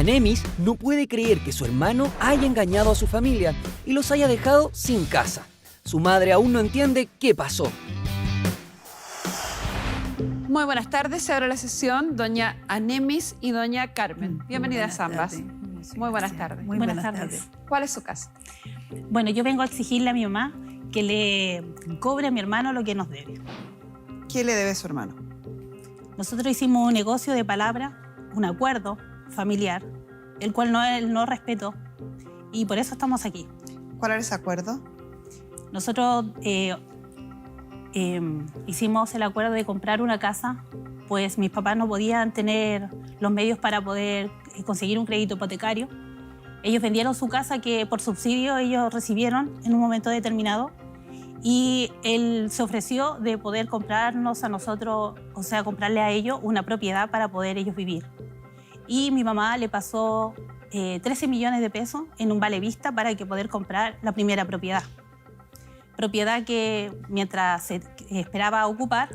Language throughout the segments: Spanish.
Anemis no puede creer que su hermano haya engañado a su familia y los haya dejado sin casa. Su madre aún no entiende qué pasó. Muy buenas tardes, se abre la sesión doña Anemis y doña Carmen. Bienvenidas ambas. Muy buenas tardes. Muy buenas tardes. ¿Cuál es su caso? Bueno, yo vengo a exigirle a mi mamá que le cobre a mi hermano lo que nos debe. ¿Qué le debe su hermano? Nosotros hicimos un negocio de palabra, un acuerdo familiar, el cual él no respetó, y por eso estamos aquí. ¿Cuál era ese acuerdo? Nosotros hicimos el acuerdo de comprar una casa, pues mis papás no podían tener los medios para poder conseguir un crédito hipotecario. Ellos vendieron su casa que por subsidio ellos recibieron en un momento determinado, y él se ofreció de poder comprarnos a nosotros, o sea, comprarle a ellos una propiedad para poder ellos vivir. Y mi mamá le pasó 13 millones de pesos en un vale vista para que poder comprar la primera propiedad. Propiedad que mientras se esperaba ocupar,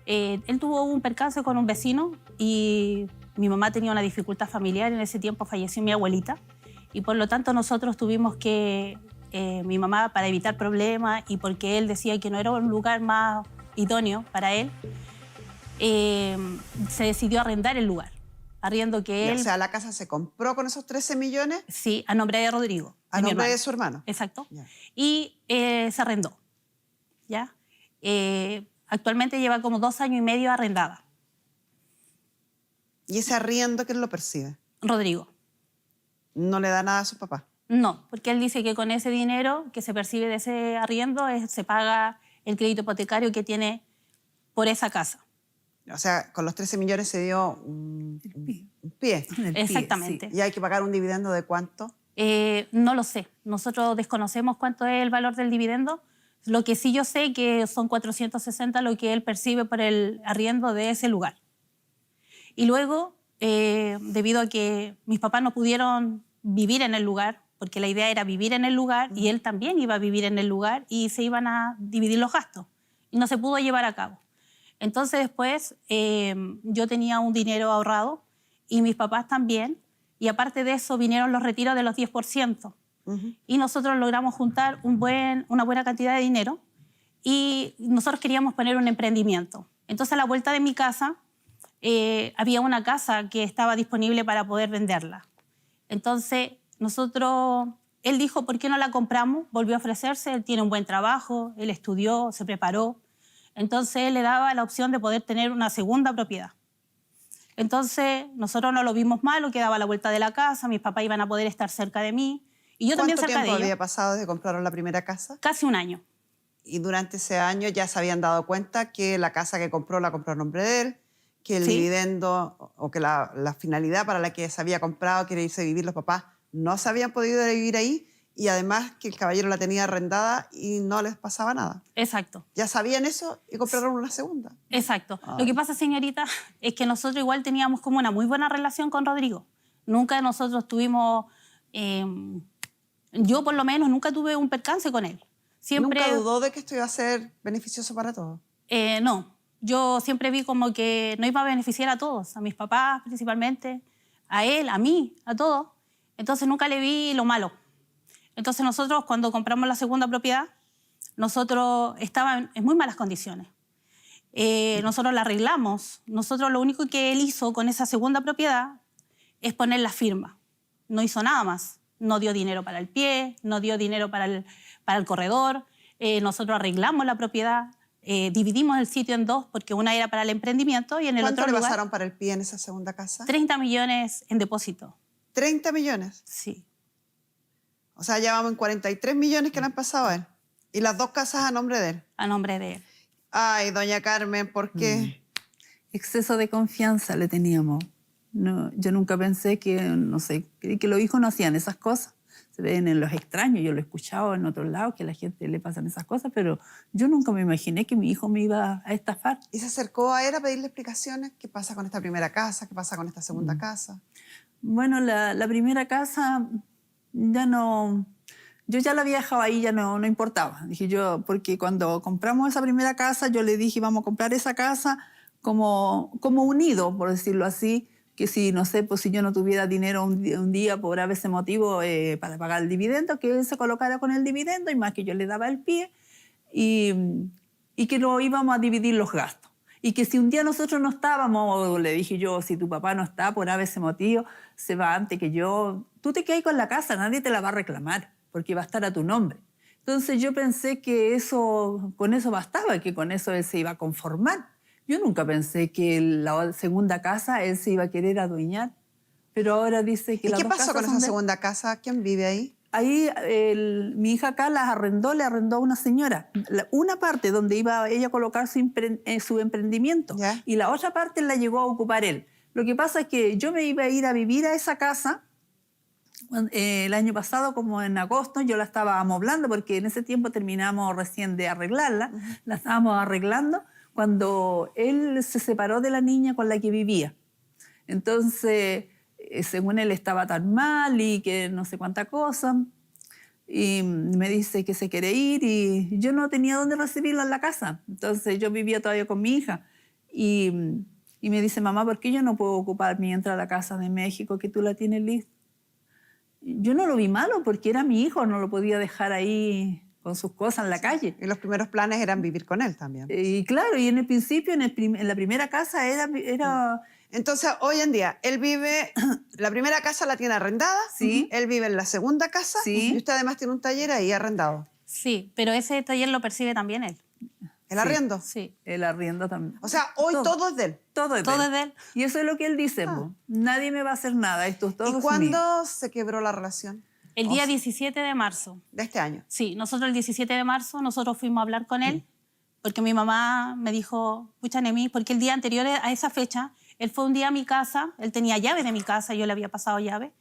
él tuvo un percance con un vecino y mi mamá tenía una dificultad familiar. En ese tiempo falleció mi abuelita y por lo tanto nosotros tuvimos que, mi mamá, para evitar problemas y porque él decía que no era un lugar más idóneo para él, se decidió arrendar el lugar. Arriendo que él... O sea, ¿la casa se compró con esos 13 millones? Sí, a nombre de Rodrigo. ¿A nombre de su hermano? Exacto. Ya. Y se arrendó. ¿Ya? Actualmente lleva como 2 años y medio arrendada. ¿Y ese arriendo quién lo percibe? Rodrigo. ¿No le da nada a su papá? No, porque él dice que con ese dinero que se percibe de ese arriendo se paga el crédito hipotecario que tiene por esa casa. O sea, con los 13 millones se dio un pie. Exactamente. ¿Y hay que pagar un dividendo de cuánto? No lo sé. Nosotros desconocemos cuánto es el valor del dividendo. Lo que sí yo sé que son 460 lo que él percibe por el arriendo de ese lugar. Y luego, debido a que mis papás no pudieron vivir en el lugar, porque la idea era vivir en el lugar y él también iba a vivir en el lugar y se iban a dividir los gastos. Y no se pudo llevar a cabo. Entonces después yo tenía un dinero ahorrado y mis papás también. Y aparte de eso vinieron los retiros de los 10%. Y nosotros logramos juntar una buena cantidad de dinero y nosotros queríamos poner un emprendimiento. Entonces a la vuelta de mi casa había una casa que estaba disponible para poder venderla. Entonces él dijo, ¿por qué no la compramos? Volvió a ofrecerse, él tiene un buen trabajo, él estudió, se preparó. Entonces él le daba la opción de poder tener una segunda propiedad. Entonces nosotros no lo vimos malo, quedaba a la vuelta de la casa, mis papás iban a poder estar cerca de mí y yo también cerca de ellos. ¿Cuánto tiempo había pasado desde que compraron la primera casa? Casi 1 año. Y durante ese año ya se habían dado cuenta que la casa que compró la compró a nombre de él, que el dividendo o que la finalidad para la que se había comprado, que era irse a vivir los papás, no se habían podido vivir ahí. Y además que el caballero la tenía arrendada y no les pasaba nada. Exacto. Ya sabían eso y compraron una segunda. Exacto. Lo que pasa, señorita, es que nosotros igual teníamos como una muy buena relación con Rodrigo. Nunca nosotros tuvimos... yo, por lo menos, nunca tuve un percance con él. Siempre... ¿Nunca dudó de que esto iba a ser beneficioso para todos? No. Yo siempre vi como que no iba a beneficiar a todos. A mis papás, principalmente. A él, a mí, a todos. Entonces nunca le vi lo malo. Entonces nosotros, cuando compramos la segunda propiedad, nosotros estábamos en muy malas condiciones. Nosotros la arreglamos. Nosotros lo único que él hizo con esa segunda propiedad es poner la firma. No hizo nada más. No dio dinero para el pie, no dio dinero para el corredor. Nosotros arreglamos la propiedad, dividimos el sitio en 2 porque una era para el emprendimiento y en el otro lugar... ¿Cuánto le pasaron para el pie en esa segunda casa? 30 millones en depósito. ¿30 millones? Sí. O sea, ya vamos en 43 millones que le han pasado a él. Y las 2 casas a nombre de él. A nombre de él. Ay, doña Carmen, ¿por qué? Exceso de confianza le teníamos. No, yo nunca pensé que, no sé, que los hijos no hacían esas cosas. Se ven en los extraños, yo lo he escuchado en otros lados, que a la gente le pasan esas cosas, pero yo nunca me imaginé que mi hijo me iba a estafar. ¿Y se acercó a él a pedirle explicaciones? ¿Qué pasa con esta primera casa? ¿Qué pasa con esta segunda casa? Bueno, la primera casa ya no... Yo ya la había dejado ahí, ya no importaba. Dije yo, porque cuando compramos esa primera casa, yo le dije, vamos a comprar esa casa como unido, por decirlo así, que si, no sé, pues si yo no tuviera dinero un día por ese motivo para pagar el dividendo, que él se colocara con el dividendo y más que yo le daba el pie y que no íbamos a dividir los gastos. Y que si un día nosotros no estábamos, le dije yo, si tu papá no está por ese motivo, se va antes que yo, tú te quedas con la casa, nadie te la va a reclamar, porque va a estar a tu nombre. Entonces yo pensé que con eso bastaba, que con eso él se iba a conformar. Yo nunca pensé que la segunda casa él se iba a querer adueñar, pero ahora dice que ¿Y las qué dos pasó casas con son esa de él. segunda casa? ¿Quién vive ahí? Ahí mi hija acá las arrendó, le arrendó a una señora. Una parte donde iba ella a colocar su emprendimiento ¿Ya? y la otra parte la llegó a ocupar él. Lo que pasa es que yo me iba a ir a vivir a esa casa el año pasado, como en agosto, yo la estaba amoblando porque en ese tiempo terminamos recién de arreglarla. La estábamos arreglando cuando él se separó de la niña con la que vivía. Entonces, según él estaba tan mal y que no sé cuánta cosa, y me dice que se quiere ir y yo no tenía dónde recibirla en la casa. Entonces yo vivía todavía con mi hija y me dice, mamá, ¿por qué yo no puedo ocupar mientras la casa de México que tú la tienes lista? Yo no lo vi malo porque era mi hijo, no lo podía dejar ahí con sus cosas en la calle. Y los primeros planes eran vivir con él también. Y claro, y en el principio, en la primera casa era Entonces, hoy en día, él vive, la primera casa la tiene arrendada, Sí. él vive en la segunda casa Sí. y usted además tiene un taller ahí arrendado. Sí, pero ese taller lo percibe también él. ¿El Sí. arriendo? Sí. el arriendo también. O sea, hoy todo es de él. Todo es Todo de es él. de él. Y eso es lo que él dice, po. Nadie me va a hacer nada, esto es todo ¿Y mío. cuándo se quebró la relación? El día 17 de marzo. De este año. Sí, nosotros el 17 de marzo nosotros fuimos a hablar con él porque mi mamá me dijo, pucha, Nemi, porque el día anterior a esa fecha, él fue un día a mi casa, él tenía llave de mi casa, yo le había pasado llave,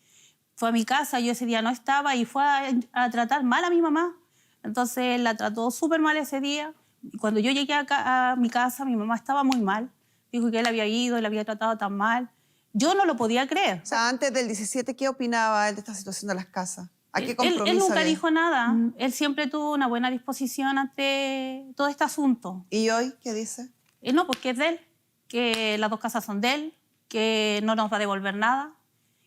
fue a mi casa, yo ese día no estaba y fue a tratar mal a mi mamá. Entonces la trató súper mal ese día. Y cuando yo llegué a mi casa, mi mamá estaba muy mal. Dijo que él había ido, le había tratado tan mal. Yo no lo podía creer. O sea, antes del 17, ¿qué opinaba él de esta situación de las casas? ¿A qué compromiso Él nunca había? dijo nada. Él siempre tuvo una buena disposición ante todo este asunto. ¿Y hoy qué dice? No, porque es de él, que las dos casas son de él, que no nos va a devolver nada,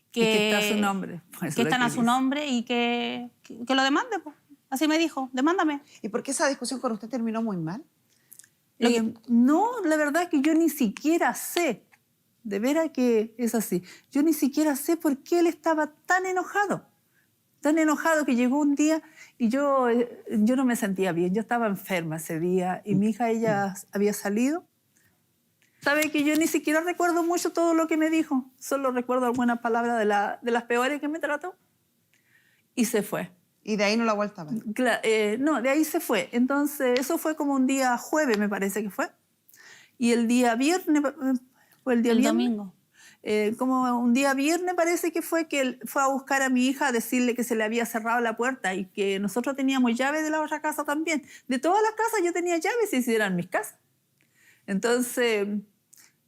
Y que está a su nombre. Pues que es lo están a que su dice. nombre y que lo demande. Pues. Así me dijo, demándame. ¿Y por qué esa discusión con usted terminó muy mal? No, la verdad es que yo ni siquiera sé, de veras que es así, yo ni siquiera sé por qué él estaba tan enojado que llegó un día y yo no me sentía bien, yo estaba enferma ese día y mi hija, ella había salido. ¿Sabe que yo ni siquiera recuerdo mucho todo lo que me dijo? Solo recuerdo algunas palabras de las peores que me trató y se fue. Y de ahí no la ha vuelto a ver. No, de ahí se fue. Entonces, eso fue como un día jueves, me parece que fue. Y el día viernes, fue el día El viernes. domingo. Como un día viernes parece que él fue a buscar a mi hija a decirle que se le había cerrado la puerta y que nosotros teníamos llave de la otra casa también. De todas las casas yo tenía llaves y si eran mis casas. Entonces,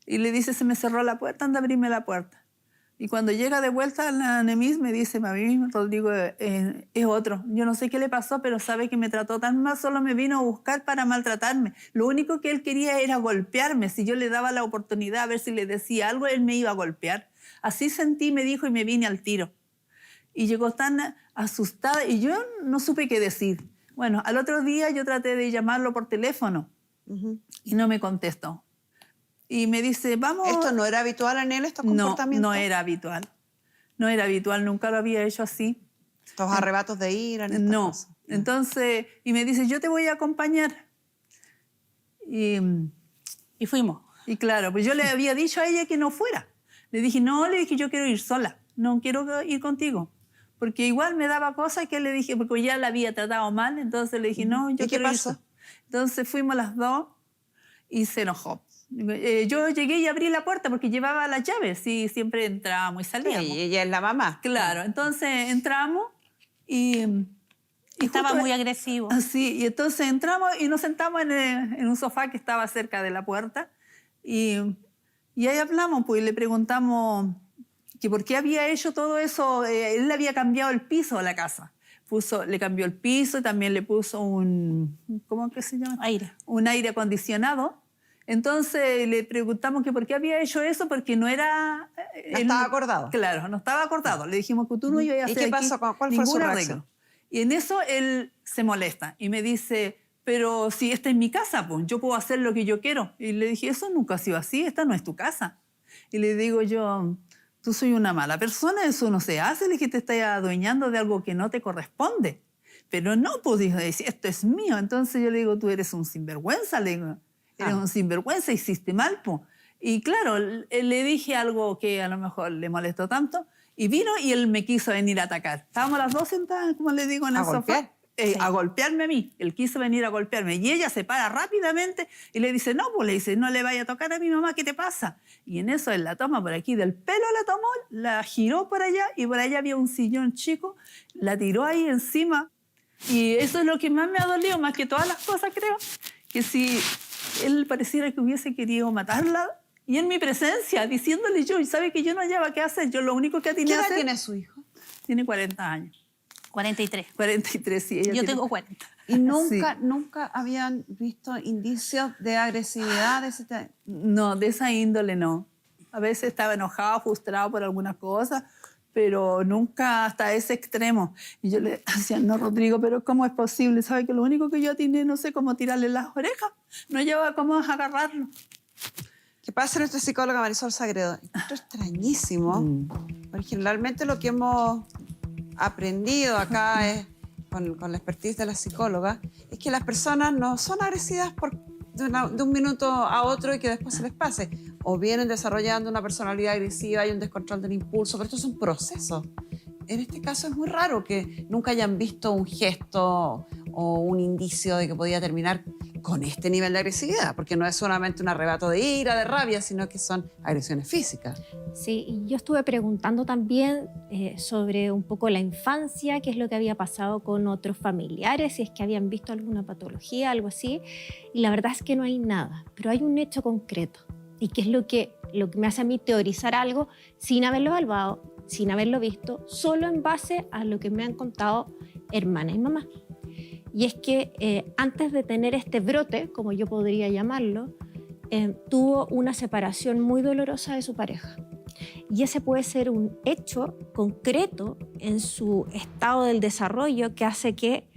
y le dice, se me cerró la puerta, anda a abrirme la puerta. Y cuando llega de vuelta la Nemis me dice, mami, Rodrigo es otro. Yo no sé qué le pasó, pero sabe que me trató tan mal, solo me vino a buscar para maltratarme. Lo único que él quería era golpearme. Si yo le daba la oportunidad a ver si le decía algo, él me iba a golpear. Así sentí, me dijo, y me vine al tiro. Y llegó tan asustada y yo no supe qué decir. Bueno, al otro día yo traté de llamarlo por teléfono y no me contestó. Y me dice, vamos... ¿Esto no era habitual en él, estos comportamientos? No era habitual. No era habitual, nunca lo había hecho así. Estos arrebatos de ira. No. Cosas. Entonces, y me dice, yo te voy a acompañar. Y fuimos. Y claro, pues yo le había dicho a ella que no fuera. Le dije, yo quiero ir sola, no quiero ir contigo. Porque igual me daba cosas que le dije, porque ya la había tratado mal, entonces le dije, no, yo ¿Y qué quiero ir pasó? sola. Entonces fuimos las dos y se enojó. Yo llegué y abrí la puerta porque llevaba las llaves y siempre entrábamos y salíamos. Y ella es la mamá. Claro, entonces entramos y Estaba justo- muy agresivo. Sí, y entonces entramos y nos sentamos en un sofá que estaba cerca de la puerta y ahí hablamos, pues y le preguntamos que por qué había hecho todo eso. Él le había cambiado el piso a la casa. Le cambió el piso y también le puso ¿cómo que se llama? Aire. Un aire acondicionado. Entonces le preguntamos que por qué había hecho eso, porque no era... No estaba acordado. Claro, no estaba acordado. Le dijimos que tú no ibas a hacer ¿Y qué pasó? aquí ¿Cuál fue su ningún reacción? arreglo. Y en eso él se molesta y me dice, pero si esta es mi casa, pues yo puedo hacer lo que yo quiero. Y le dije, eso nunca ha sido así, esta no es tu casa. Y le digo yo, tú soy una mala persona, eso no se hace, le dije, te estás adueñando de algo que no te corresponde. Pero no, pues dijo, esto es mío. Entonces yo le digo, tú eres un sinvergüenza, le digo, eres un sinvergüenza, hiciste mal, pues. Y claro, le dije algo que a lo mejor le molestó tanto, y vino y él me quiso venir a atacar. Estábamos las dos sentadas, como le digo, en el sofá. A golpearme a mí. Él quiso venir a golpearme. Y ella se para rápidamente y le dice, no, pues le dice, no le vaya a tocar a mi mamá, ¿qué te pasa? Y en eso él la toma por aquí del pelo, la tomó, la giró por allá y por allá había un sillón chico, la tiró ahí encima. Y eso es lo que más me ha dolido, más que todas las cosas, creo, que si él pareciera que hubiese querido matarla, y en mi presencia, diciéndole yo, y sabe que yo no hallaba qué hacer, yo lo único que ¿Qué tenía edad que hacer... tiene su hijo? Tiene 40 años. 43. 43, sí. Ella Yo tiene... tengo 40. ¿Y nunca, Sí. nunca habían visto indicios de agresividad de ese tipo? No, de esa índole no. A veces estaba enojado, frustrado por algunas cosas, pero nunca hasta ese extremo. Y yo le decía, no, Rodrigo, pero ¿cómo es posible? ¿Sabe que lo único que yo atiné, no sé cómo tirarle las orejas? No llevaba cómo agarrarlo. ¿Qué pasa nuestra psicóloga Marisol Sagredo? Esto es extrañísimo, porque generalmente lo que hemos aprendido acá es, con la expertise de la psicóloga, es que las personas no son agresivas de un minuto a otro y que después se les pase. O vienen desarrollando una personalidad agresiva, hay un descontrol del impulso, pero esto es un proceso. En este caso es muy raro que nunca hayan visto un gesto o un indicio de que podía terminar con este nivel de agresividad, porque no es solamente un arrebato de ira, de rabia, sino que son agresiones físicas. Sí, y yo estuve preguntando también sobre un poco la infancia, qué es lo que había pasado con otros familiares, si es que habían visto alguna patología, algo así, y la verdad es que no hay nada, pero hay un hecho concreto, y que es lo que me hace a mí teorizar algo sin haberlo evaluado, sin haberlo visto, solo en base a lo que me han contado hermana y mamá. Y es que antes de tener este brote, como yo podría llamarlo, tuvo una separación muy dolorosa de su pareja. Y ese puede ser un hecho concreto en su estado del desarrollo que hace que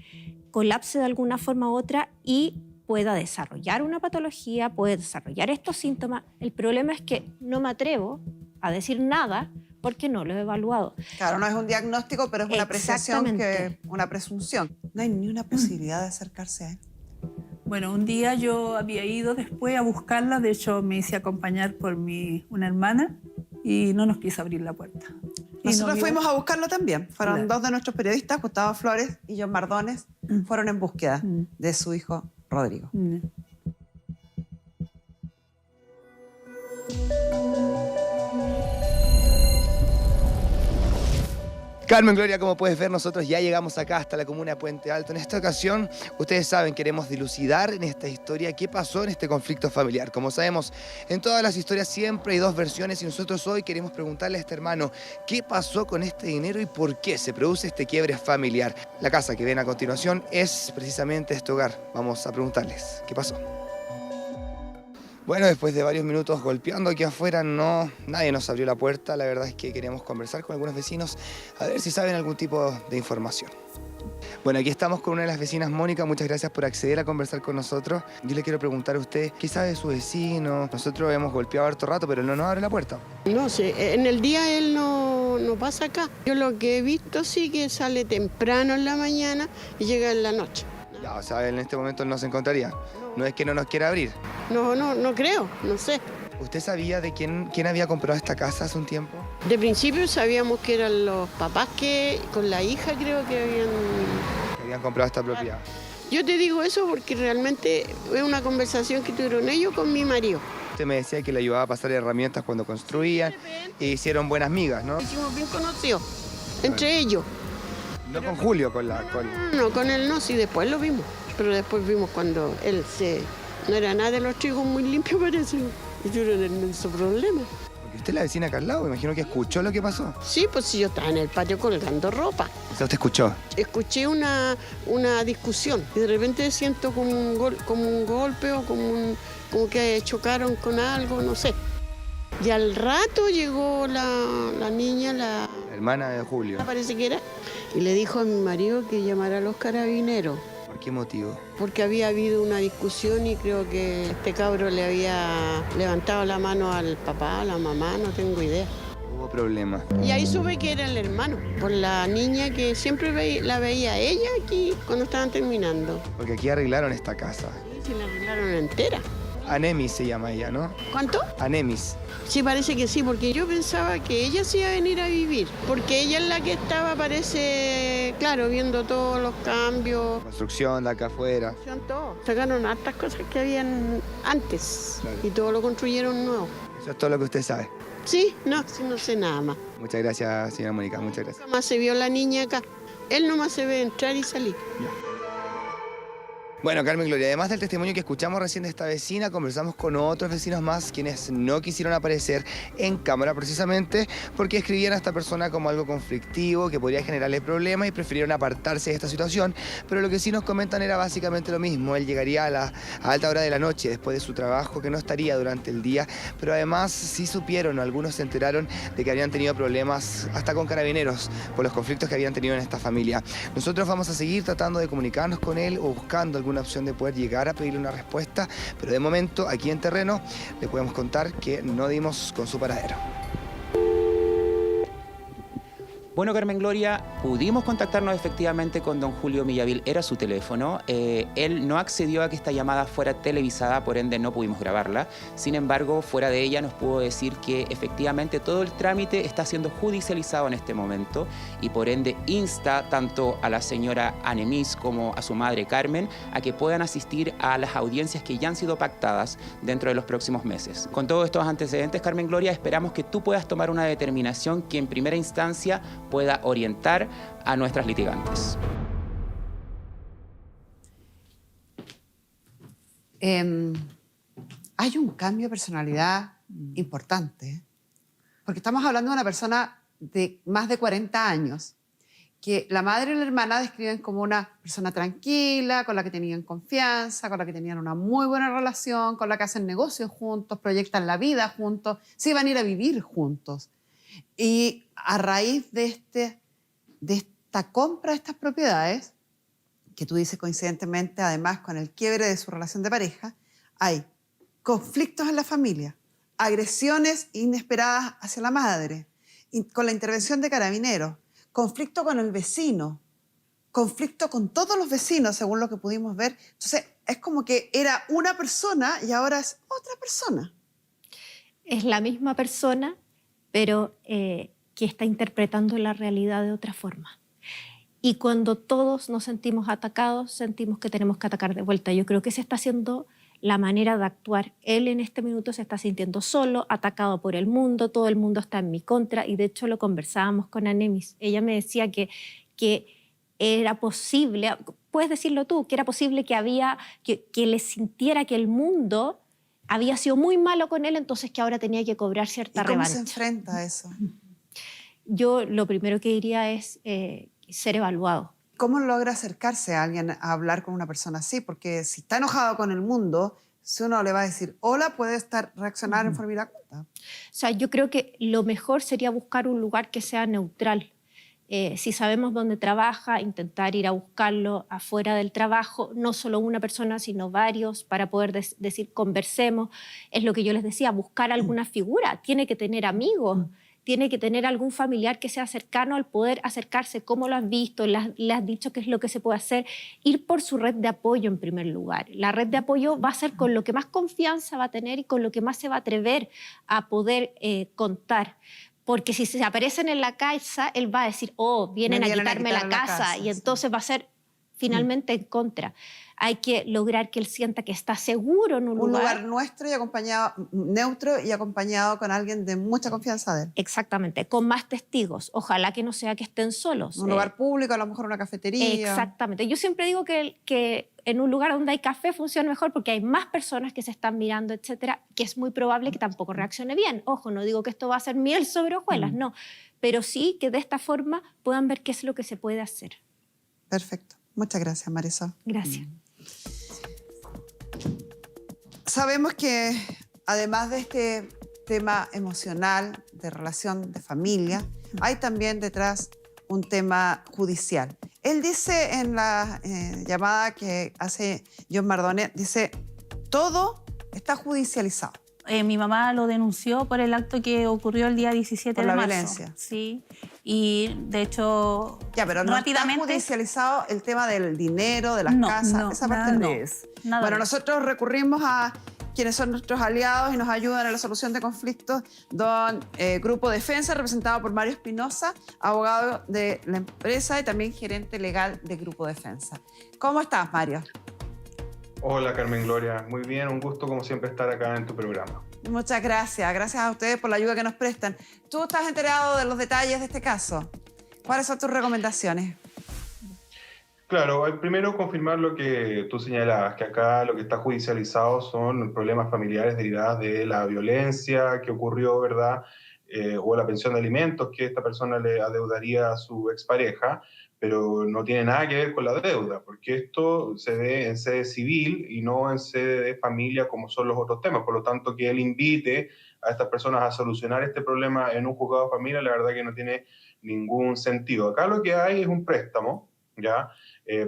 colapse de alguna forma u otra y pueda desarrollar una patología, puede desarrollar estos síntomas. El problema es que no me atrevo a decir nada porque no lo he evaluado. Claro, no es un diagnóstico, pero es una apreciación, una presunción. No hay ni una posibilidad de acercarse a él. Bueno, un día yo había ido después a buscarla, de hecho me hice acompañar por una hermana y no nos quiso abrir la puerta. Nosotros fuimos a buscarlo también. Fueron Claro. dos de nuestros periodistas, Gustavo Flores y John Mardones, fueron en búsqueda de su hijo Rodrigo. Carmen, Gloria, como puedes ver, nosotros ya llegamos acá hasta la comuna de Puente Alto. En esta ocasión, ustedes saben, queremos dilucidar en esta historia qué pasó en este conflicto familiar. Como sabemos, en todas las historias siempre hay dos versiones y nosotros hoy queremos preguntarle a este hermano qué pasó con este dinero y por qué se produce este quiebre familiar. La casa que ven a continuación es precisamente este hogar. Vamos a preguntarles qué pasó. Bueno, después de varios minutos golpeando aquí afuera, nadie nos abrió la puerta. La verdad es que queríamos conversar con algunos vecinos a ver si saben algún tipo de información. Bueno, aquí estamos con una de las vecinas, Mónica. Muchas gracias por acceder a conversar con nosotros. Yo le quiero preguntar a usted, ¿qué sabe de su vecino? Nosotros hemos golpeado harto rato, pero él no nos abre la puerta. No sé, en el día él no pasa acá. Yo lo que he visto sí que sale temprano en la mañana y llega en la noche. Ya, o sea, en este momento él no se encontraría. No es que no nos quiera abrir. No creo, no sé. ¿Usted sabía de quién había comprado esta casa hace un tiempo? De principio sabíamos que eran los papás que con la hija creo que habían... Que habían comprado esta propiedad. Yo te digo eso porque realmente es una conversación que tuvieron ellos con mi marido. Usted me decía que le ayudaba a pasar herramientas cuando construían e hicieron buenas migas, ¿no? Hicimos bien conocidos entre ellos. No con Julio, con No, con él no, sí, después lo vimos. Pero después vimos cuando él no era nada de los trigos muy limpio, parece. Y tuvieron el inmenso problema. ¿Y usted es la vecina acá al lado? Me imagino que escuchó lo que pasó. Sí, pues si yo estaba en el patio colgando ropa. O sea, usted escuchó. Escuché una discusión y de repente siento como un golpe o como que chocaron con algo, no sé. Y al rato llegó la niña, la Hermana de Julio. parece que era, y le dijo a mi marido que llamara a los carabineros. ¿Por qué motivo? Porque había habido una discusión y creo que este cabro le había levantado la mano al papá, a la mamá, no tengo idea. Hubo problema. Y ahí supe que era el hermano, por la niña que siempre la veía a ella aquí cuando estaban terminando. Porque aquí arreglaron esta casa. Sí, se la arreglaron entera. Anemis se llama ella, ¿no? ¿Cuánto? Anemis. Sí, parece que sí, porque yo pensaba que ella se iba a venir a vivir, porque ella es la que estaba, parece, claro, viendo todos los cambios. Construcción de acá afuera. Todo. Sacaron hartas cosas que habían antes Claro. y todo lo construyeron nuevo. Eso es todo lo que usted sabe. Sí, no sé nada más. Muchas gracias, señora Mónica. Muchas gracias. Nunca más se vio la niña acá. Él nomás se ve entrar y salir. Bueno, Carmen Gloria, además del testimonio que escuchamos recién de esta vecina, conversamos con otros vecinos más quienes no quisieron aparecer en cámara precisamente porque escribían a esta persona como algo conflictivo, que podría generarle problemas y prefirieron apartarse de esta situación. Pero lo que sí nos comentan era básicamente lo mismo. Él llegaría a alta hora de la noche después de su trabajo, que no estaría durante el día, pero además sí supieron, algunos se enteraron de que habían tenido problemas hasta con carabineros por los conflictos que habían tenido en esta familia. Nosotros vamos a seguir tratando de comunicarnos con él o buscando alguna opción de poder llegar a pedirle una respuesta, pero de momento aquí en terreno le podemos contar que no dimos con su paradero. Bueno, Carmen Gloria, pudimos contactarnos efectivamente con don Julio Millavil, era su teléfono. Él no accedió a que esta llamada fuera televisada, por ende no pudimos grabarla. Sin embargo, fuera de ella nos pudo decir que efectivamente todo el trámite está siendo judicializado en este momento y por ende insta tanto a la señora Anemis como a su madre Carmen a que puedan asistir a las audiencias que ya han sido pactadas dentro de los próximos meses. Con todos estos antecedentes, Carmen Gloria, esperamos que tú puedas tomar una determinación que en primera instancia pueda orientar a nuestras litigantes. Hay un cambio de personalidad importante, ¿eh? Porque estamos hablando de una persona de más de 40 años, que la madre y la hermana describen como una persona tranquila, con la que tenían confianza, con la que tenían una muy buena relación, con la que hacen negocios juntos, proyectan la vida juntos, se iban a ir a vivir juntos. Y a raíz de esta compra de estas propiedades, que tú dices coincidentemente, además con el quiebre de su relación de pareja, hay conflictos en la familia, agresiones inesperadas hacia la madre, con la intervención de carabineros, conflicto con el vecino, conflicto con todos los vecinos, según lo que pudimos ver. Entonces, es como que era una persona y ahora es otra persona. Es la misma persona, pero que está interpretando la realidad de otra forma. Y cuando todos nos sentimos atacados, sentimos que tenemos que atacar de vuelta. Yo creo que se está haciendo la manera de actuar. Él en este minuto se está sintiendo solo, atacado por el mundo, todo el mundo está en mi contra, y de hecho lo conversábamos con Anemis. Ella me decía que era posible, puedes decirlo tú, que era posible que le sintiera que el mundo había sido muy malo con él, entonces que ahora tenía que cobrar cierta revancha. ¿Y cómo se enfrenta a eso? Yo lo primero que diría es ser evaluado. ¿Cómo logra acercarse a alguien a hablar con una persona así? Porque si está enojado con el mundo, si uno le va a decir hola, puede reaccionar en forma iracunda. O sea, yo creo que lo mejor sería buscar un lugar que sea neutral. Si sabemos dónde trabaja, intentar ir a buscarlo afuera del trabajo, no solo una persona, sino varios, para poder decir, conversemos. Es lo que yo les decía, buscar alguna figura. Tiene que tener amigos, tiene que tener algún familiar que sea cercano al poder acercarse. ¿Cómo lo has visto? ¿Le has dicho qué es lo que se puede hacer? Ir por su red de apoyo en primer lugar. La red de apoyo va a ser con lo que más confianza va a tener y con lo que más se va a atrever a poder contar. Porque si se aparecen en la casa, él va a decir, oh, vienen a quitarme la casa. Y entonces va a ser finalmente en contra. Hay que lograr que él sienta que está seguro en un lugar. Nuestro y acompañado, neutro y acompañado con alguien de mucha confianza de él. Exactamente, con más testigos. Ojalá que no sea que estén solos. Un lugar público, a lo mejor una cafetería. Exactamente. Yo siempre digo que en un lugar donde hay café funciona mejor porque hay más personas que se están mirando, etcétera, que es muy probable que tampoco reaccione bien. Ojo, no digo que esto va a ser miel sobre hojuelas, no. Pero sí que de esta forma puedan ver qué es lo que se puede hacer. Perfecto. Muchas gracias, Marisol. Gracias. Sabemos que además de este tema emocional, de relación de familia, hay también detrás un tema judicial. Él dice en la llamada que hace John Mardone, dice, todo está judicializado. Mi mamá lo denunció por el acto que ocurrió el día 17 Por de la marzo. violencia. Sí, y de hecho Ya, pero no rápidamente... está judicializado el tema del dinero, de las No, casas, no, esa parte nada no. de eso. Nada Bueno, de eso. nosotros recurrimos a quienes son nuestros aliados y nos ayudan en la solución de conflictos, Grupo Defensa, representado por Mario Espinosa, abogado de la empresa y también gerente legal de Grupo Defensa. ¿Cómo estás, Mario? Hola Carmen Gloria, muy bien, un gusto como siempre estar acá en tu programa. Muchas gracias. Gracias a ustedes por la ayuda que nos prestan. ¿Tú estás enterado de los detalles de este caso? ¿Cuáles son tus recomendaciones? Claro, primero confirmar lo que tú señalabas, que acá lo que está judicializado son problemas familiares derivados de la violencia que ocurrió, ¿verdad? O la pensión de alimentos que esta persona le adeudaría a su expareja, pero no tiene nada que ver con la deuda, porque esto se ve en sede civil y no en sede de familia como son los otros temas. Por lo tanto, que él invite a estas personas a solucionar este problema en un juzgado de familia, la verdad que no tiene ningún sentido. Acá lo que hay es un préstamo, ¿ya?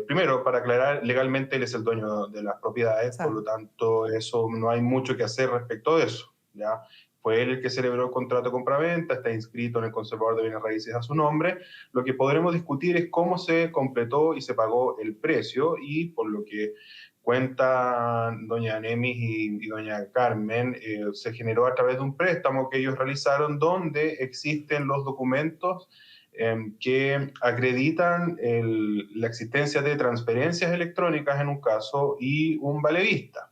Primero, para aclarar, legalmente él es el dueño de las propiedades, por lo tanto, eso no hay mucho que hacer respecto de eso, ¿ya? Fue él el que celebró el contrato de compraventa, está inscrito en el conservador de bienes raíces a su nombre. Lo que podremos discutir es cómo se completó y se pagó el precio, y por lo que cuentan doña Nemis y doña Carmen, se generó a través de un préstamo que ellos realizaron donde existen los documentos que acreditan la existencia de transferencias electrónicas en un caso y un valevista.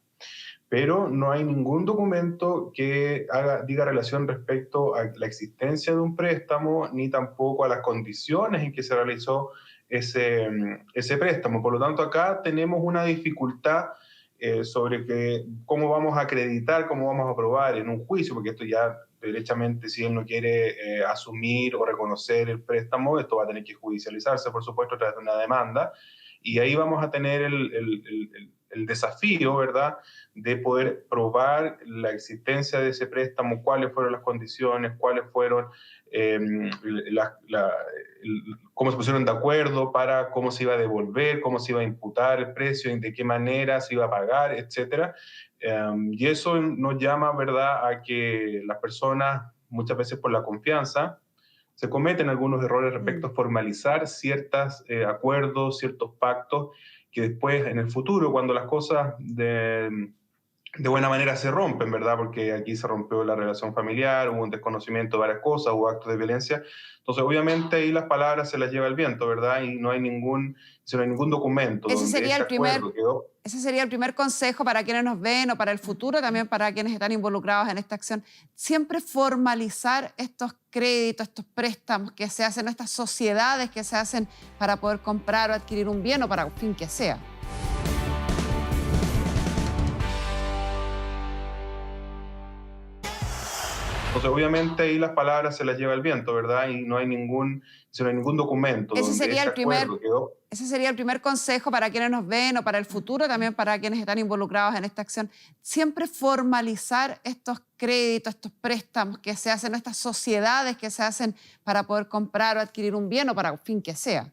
Pero no hay ningún documento que diga relación respecto a la existencia de un préstamo, ni tampoco a las condiciones en que se realizó ese préstamo. Por lo tanto, acá tenemos una dificultad sobre cómo vamos a acreditar, cómo vamos a probar en un juicio, porque esto ya derechamente, si él no quiere asumir o reconocer el préstamo, esto va a tener que judicializarse, por supuesto, a través de una demanda, y ahí vamos a tener el desafío, ¿verdad?, de poder probar la existencia de ese préstamo, cuáles fueron las condiciones, cuáles fueron, cómo se pusieron de acuerdo para cómo se iba a devolver, cómo se iba a imputar el precio, de qué manera se iba a pagar, etc. Y eso nos llama, ¿verdad?, a que las personas, muchas veces por la confianza, se cometen algunos errores respecto a formalizar ciertos acuerdos, ciertos pactos, que después, en el futuro, cuando las cosas de buena manera se rompen, ¿verdad? Porque aquí se rompió la relación familiar, hubo un desconocimiento de varias cosas, hubo actos de violencia. Entonces, obviamente, ahí las palabras se las lleva el viento, ¿verdad? Y no hay ningún documento Ese donde sería ese acuerdo quedó. Ese sería el primer consejo para quienes nos ven o para el futuro, también para quienes están involucrados en esta acción. Siempre formalizar estos créditos, estos préstamos que se hacen, estas sociedades que se hacen para poder comprar o adquirir un bien o para un fin que sea. Entonces, obviamente, ahí las palabras se las lleva el viento, ¿verdad? Y no hay ningún documento Ese donde sería ese el primer acuerdo quedó. Ese sería el primer consejo para quienes nos ven o para el futuro, también para quienes están involucrados en esta acción. Siempre formalizar estos créditos, estos préstamos que se hacen, estas sociedades que se hacen para poder comprar o adquirir un bien o para un fin que sea.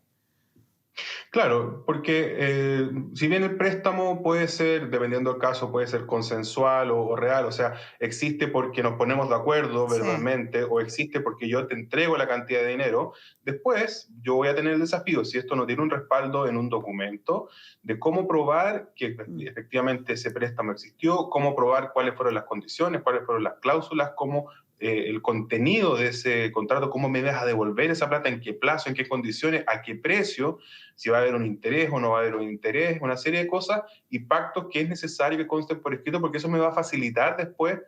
Claro, porque si bien el préstamo puede ser, dependiendo del caso, puede ser consensual o real, o sea, existe porque nos ponemos de acuerdo verbalmente, o existe porque yo te entrego la cantidad de dinero, después yo voy a tener el desafío, si esto no tiene un respaldo en un documento, de cómo probar que efectivamente ese préstamo existió, cómo probar cuáles fueron las condiciones, cuáles fueron las cláusulas, cómo el contenido de ese contrato, cómo me vas a devolver esa plata, en qué plazo, en qué condiciones, a qué precio, si va a haber un interés o no va a haber un interés, una serie de cosas y pactos que es necesario que consten por escrito, porque eso me va a facilitar después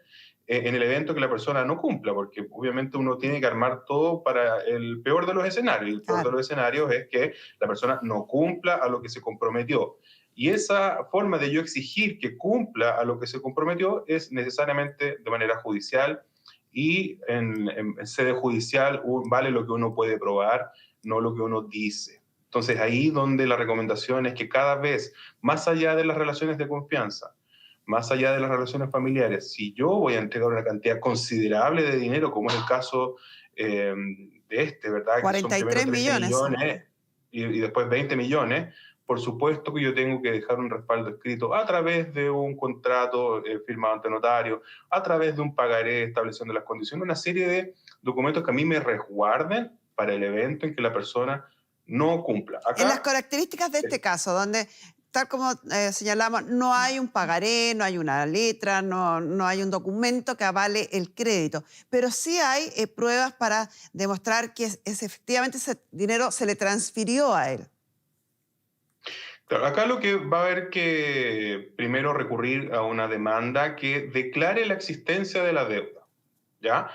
en el evento que la persona no cumpla, porque obviamente uno tiene que armar todo para el peor de los escenarios, y el peor de los escenarios es que la persona no cumpla a lo que se comprometió. Y esa forma de yo exigir que cumpla a lo que se comprometió es necesariamente de manera judicial, y en sede judicial vale lo que uno puede probar, no lo que uno dice. Entonces ahí donde la recomendación es que cada vez, más allá de las relaciones de confianza, más allá de las relaciones familiares, si yo voy a entregar una cantidad considerable de dinero, como es el caso de ¿verdad? 43 millones. Y después 20 millones, por supuesto que yo tengo que dejar un respaldo escrito a través de un contrato firmado ante notario, a través de un pagaré estableciendo las condiciones, una serie de documentos que a mí me resguarden para el evento en que la persona no cumpla. Acá, en las características de este caso, donde, tal como señalamos, no hay un pagaré, no hay una letra, no hay un documento que avale el crédito, pero sí hay pruebas para demostrar que efectivamente ese dinero se le transfirió a él. Claro, acá lo que va a haber que primero recurrir a una demanda que declare la existencia de la deuda, ¿ya?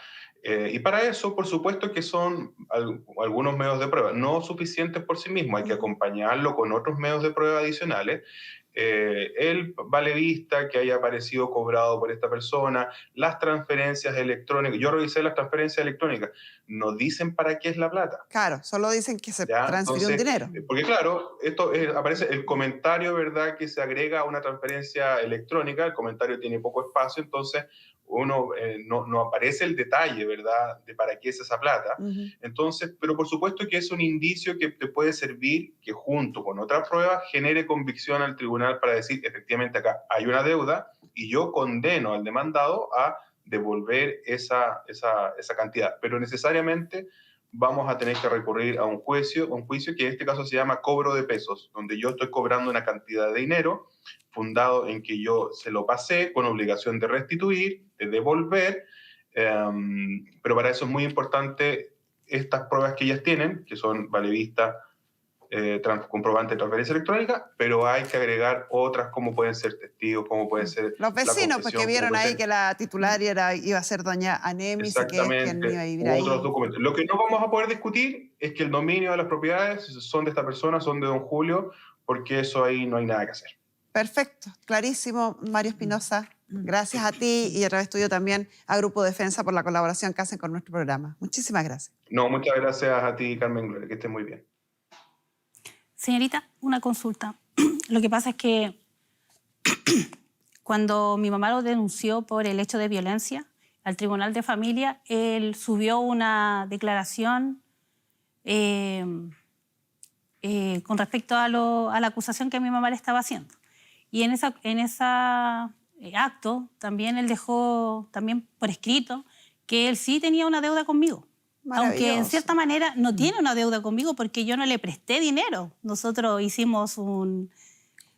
Y para eso, por supuesto que son algunos medios de prueba, no suficientes por sí mismos, hay que acompañarlo con otros medios de prueba adicionales. El valevista que haya aparecido cobrado por esta persona, las transferencias electrónicas. Yo revisé las transferencias electrónicas, no dicen para qué es la plata. Claro, solo dicen que se transfirió un dinero. Porque claro, esto aparece el comentario, ¿verdad?, que se agrega a una transferencia electrónica. El comentario tiene poco espacio, entonces no aparece el detalle, ¿verdad?, de para qué es esa plata. Entonces, pero por supuesto que es un indicio que te puede servir, que junto con otras pruebas genere convicción al tribunal para decir, efectivamente acá hay una deuda y yo condeno al demandado a devolver esa cantidad. Pero necesariamente vamos a tener que recurrir a un juicio que en este caso se llama cobro de pesos, donde yo estoy cobrando una cantidad de dinero fundado en que yo se lo pasé con obligación de restituir, de devolver, pero para eso es muy importante estas pruebas que ellas tienen, que son valevista, comprobante de transferencia electrónica, pero hay que agregar otras como pueden ser testigos, como pueden ser los vecinos, porque vieron ahí que la titular iba a ser doña Anemis, y que es quien iba a vivir ahí. Otros documentos. Lo que no vamos a poder discutir es que el dominio de las propiedades son de esta persona, son de don Julio, porque eso ahí no hay nada que hacer. Perfecto, clarísimo, Mario Espinosa. Gracias a ti y a través tuyo también a Grupo Defensa por la colaboración que hacen con nuestro programa. Muchísimas gracias. No, muchas gracias a ti, Carmen Gloria, que estés muy bien. Señorita, una consulta. Lo que pasa es que cuando mi mamá lo denunció por el hecho de violencia al Tribunal de Familia, él subió una declaración con respecto a la acusación que mi mamá le estaba haciendo. Y en ese acto también él dejó también por escrito que él sí tenía una deuda conmigo. Aunque en cierta manera no tiene una deuda conmigo porque yo no le presté dinero. Nosotros hicimos un...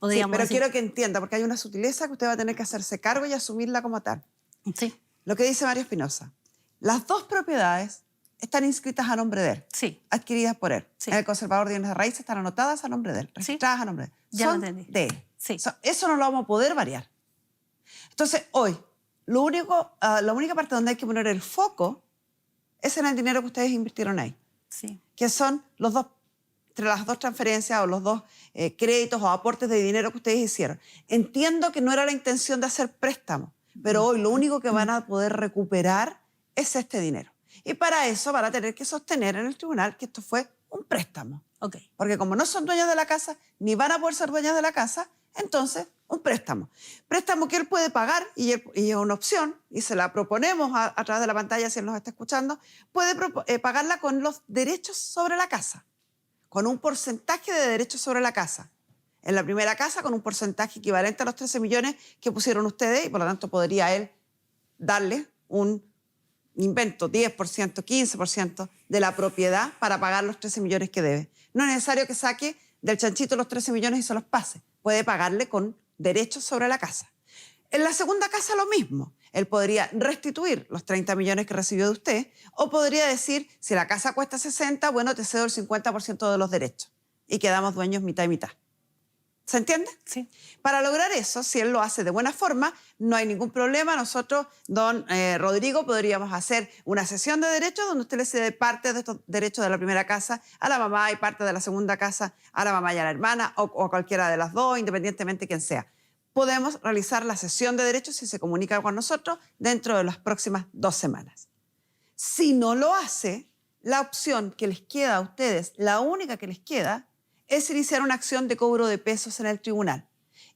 Sí, pero quiero que entienda, porque hay una sutileza que usted va a tener que hacerse cargo y asumirla como tal. Sí. Lo que dice Mario Espinosa. Las dos propiedades están inscritas a nombre de él. Sí. Adquiridas por él. Sí. En el conservador de bienes de raíces están anotadas a nombre de él. Registradas a nombre de él. Ya son lo entendí. de él. Sí. Eso no lo vamos a poder variar. Entonces, hoy, la única parte donde hay que poner el foco es en el dinero que ustedes invirtieron ahí. Sí. Que son entre las dos transferencias o los dos créditos o aportes de dinero que ustedes hicieron. Entiendo que no era la intención de hacer préstamo, pero hoy lo único que van a poder recuperar es este dinero. Y para eso van a tener que sostener en el tribunal que esto fue un préstamo. Okay. Porque como no son dueños de la casa, ni van a poder ser dueños de la casa, entonces un préstamo. Préstamo que él puede pagar y es una opción, y se la proponemos a través de la pantalla si él nos está escuchando, puede pagarla con los derechos sobre la casa, con un porcentaje de derechos sobre la casa. En la primera casa con un porcentaje equivalente a los 13 millones que pusieron ustedes, y por lo tanto podría él darle un invento, 10%, 15% de la propiedad para pagar los 13 millones que debe. No es necesario que saque del chanchito los 13 millones y se los pase. Puede pagarle con derechos sobre la casa. En la segunda casa lo mismo. Él podría restituir los 30 millones que recibió de usted o podría decir, si la casa cuesta 60, bueno, te cedo el 50% de los derechos y quedamos dueños mitad y mitad. ¿Se entiende? Sí. Para lograr eso, si él lo hace de buena forma, no hay ningún problema. Nosotros, don Rodrigo, podríamos hacer una cesión de derechos donde usted le cede parte de estos derechos de la primera casa a la mamá y parte de la segunda casa a la mamá y a la hermana o a cualquiera de las dos, independientemente de quién sea. Podemos realizar la cesión de derechos si se comunica con nosotros dentro de las próximas 2 semanas. Si no lo hace, la opción que les queda a ustedes, la única que les queda, es iniciar una acción de cobro de pesos en el tribunal.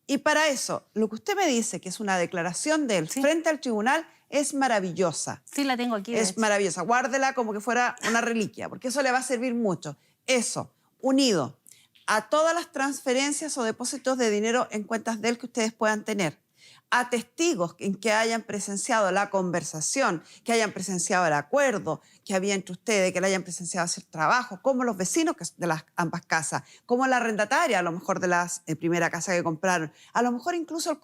Y para eso, lo que usted me dice, que es una declaración de él frente al tribunal, es maravillosa. Sí, la tengo aquí. de Es hecho. maravillosa. Guárdela como que fuera una reliquia, porque eso le va a servir mucho. Eso, unido a todas las transferencias o depósitos de dinero en cuentas de él que ustedes puedan tener, a testigos en que hayan presenciado la conversación, que hayan presenciado el acuerdo que había entre ustedes, que le hayan presenciado hacer trabajo, como los vecinos de las ambas casas, como la arrendataria, a lo mejor de la primera casa que compraron, a lo mejor incluso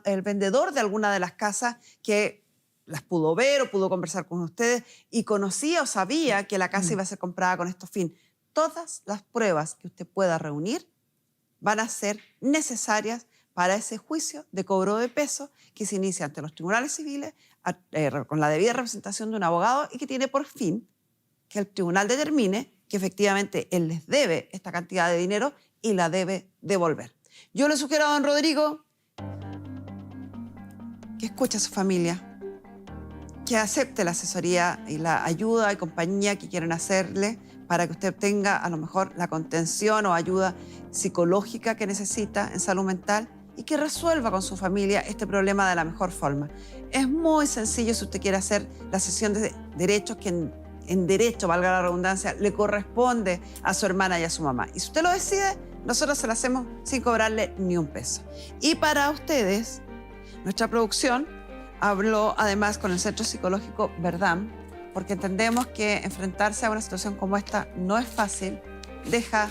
el vendedor de alguna de las casas que las pudo ver o pudo conversar con ustedes y conocía o sabía que la casa iba a ser comprada con estos fines. Todas las pruebas que usted pueda reunir van a ser necesarias para ese juicio de cobro de peso que se inicia ante los tribunales civiles con la debida representación de un abogado y que tiene por fin que el tribunal determine que efectivamente él les debe esta cantidad de dinero y la debe devolver. Yo le sugiero a don Rodrigo que escuche a su familia, que acepte la asesoría y la ayuda y compañía que quieren hacerle para que usted tenga a lo mejor la contención o ayuda psicológica que necesita en salud mental y que resuelva con su familia este problema de la mejor forma. Es muy sencillo si usted quiere hacer la cesión de derechos que en derecho, valga la redundancia, le corresponde a su hermana y a su mamá. Y si usted lo decide, nosotros se lo hacemos sin cobrarle ni un peso. Y para ustedes, nuestra producción habló además con el Centro Psicológico Verdam, porque entendemos que enfrentarse a una situación como esta no es fácil, deja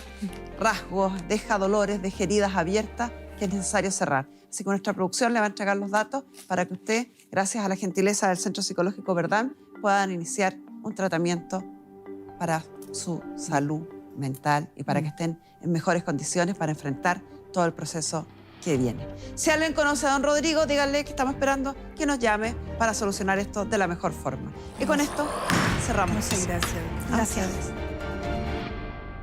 rasgos, deja dolores, deja heridas abiertas que es necesario cerrar. Así que nuestra producción le va a entregar los datos para que usted, gracias a la gentileza del Centro Psicológico Verdam, puedan iniciar un tratamiento para su salud mental y para que estén en mejores condiciones para enfrentar todo el proceso que viene. Si alguien conoce a don Rodrigo, díganle que estamos esperando que nos llame para solucionar esto de la mejor forma. Y con esto cerramos. Muchas gracias. Gracias.